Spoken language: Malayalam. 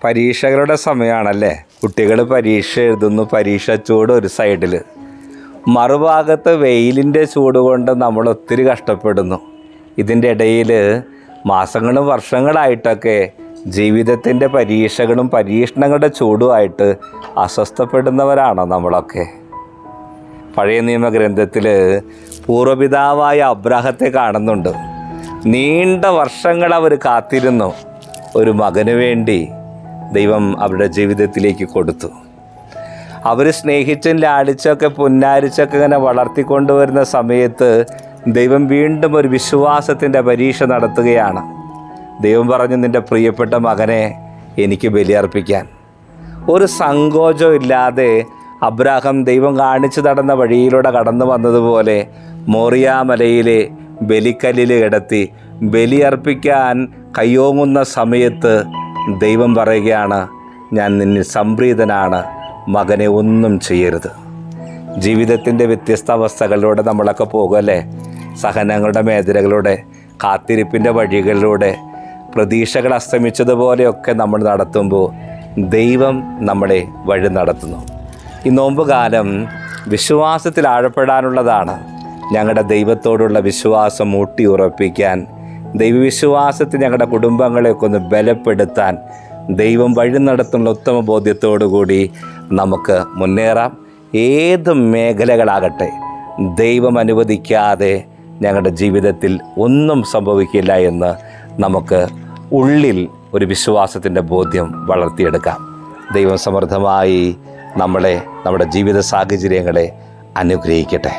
പരീക്ഷകളുടെ സമയമാണല്ലേ. കുട്ടികൾ പരീക്ഷ എഴുതുന്നു, പരീക്ഷ ചൂട് ഒരു സൈഡിൽ, മറുഭാഗത്ത് വെയിലിൻ്റെ ചൂട് കൊണ്ട് നമ്മൾ ഒത്തിരി കഷ്ടപ്പെടുന്നു. ഇതിൻ്റെ ഇടയിൽ മാസങ്ങളും വർഷങ്ങളായിട്ടൊക്കെ ജീവിതത്തിൻ്റെ പരീക്ഷകളും പരീക്ഷണങ്ങളുടെ ചൂടുമായിട്ട് അസ്വസ്ഥപ്പെടുന്നവരാണോ നമ്മളൊക്കെ? പഴയ നിയമഗ്രന്ഥത്തിൽ പൂർവ്വപിതാവായ അബ്രാഹത്തെ കാണുന്നുണ്ട്. നീണ്ട വർഷങ്ങൾ അവർ കാത്തിരുന്നു. ഒരു മകന് വേണ്ടി ദൈവം അവരുടെ ജീവിതത്തിലേക്ക് കൊടുത്തു. അവർ സ്നേഹിച്ചും ലാളിച്ചൊക്കെ പുന്നാരിച്ചൊക്കെ ഇങ്ങനെ വളർത്തിക്കൊണ്ടുവരുന്ന സമയത്ത് ദൈവം വീണ്ടും ഒരു വിശ്വാസത്തിൻ്റെ പരീക്ഷ നടത്തുകയാണ്. ദൈവം പറഞ്ഞു, നിൻ്റെ പ്രിയപ്പെട്ട മകനെ എനിക്ക് ബലിയർപ്പിക്കാൻ. ഒരു സങ്കോചവും ഇല്ലാതെ അബ്രാഹാം ദൈവം കാണിച്ചു നടന്ന വഴിയിലൂടെ കടന്നു വന്നതുപോലെ മോറിയ മലയിലെ ബലിക്കല്ലിൽ കിടത്തി ബലിയർപ്പിക്കാൻ കയ്യോങ്ങുന്ന സമയത്ത് ദൈവം പറയുകയാണ്, ഞാൻ നിന്നിൽ സംപ്രീതനാണ്, മകനെ ഒന്നും ചെയ്യരുത്. ജീവിതത്തിൻ്റെ വ്യത്യസ്ത അവസ്ഥകളിലൂടെ നമ്മളൊക്കെ പോകുമല്ലേ. സഹനങ്ങളുടെ മേഖലകളിലൂടെ, കാത്തിരിപ്പിൻ്റെ വഴികളിലൂടെ, പ്രതീക്ഷകൾ അസ്തമിച്ചതുപോലെയൊക്കെ നമ്മൾ നടത്തുമ്പോൾ ദൈവം നമ്മളെ വഴി നടത്തുന്നു. ഈ നോമ്പ് കാലം വിശ്വാസത്തിൽ ആഴപ്പെടാനുള്ളതാണ്. ഞങ്ങളുടെ ദൈവത്തോടുള്ള വിശ്വാസം ഊട്ടി ഉറപ്പിക്കാൻ, ദൈവവിശ്വാസത്തിൽ ഞങ്ങളുടെ കുടുംബങ്ങളെയൊക്കെ ഒന്ന് ബലപ്പെടുത്താൻ, ദൈവം വഴി നടത്തുന്ന ഉത്തമ ബോധ്യത്തോടുകൂടി നമുക്ക് മുന്നേറാം. ഏത് മേഖലകളാകട്ടെ, ദൈവം അനുവദിക്കാതെ ഞങ്ങളുടെ ജീവിതത്തിൽ ഒന്നും സംഭവിക്കില്ല എന്ന് നമുക്ക് ഉള്ളിൽ ഒരു വിശ്വാസത്തിൻ്റെ ബോധ്യം വളർത്തിയെടുക്കാം. ദൈവം സമൃദ്ധമായി നമ്മളെ, നമ്മുടെ ജീവിത സാഹചര്യങ്ങളെ അനുഗ്രഹിക്കട്ടെ.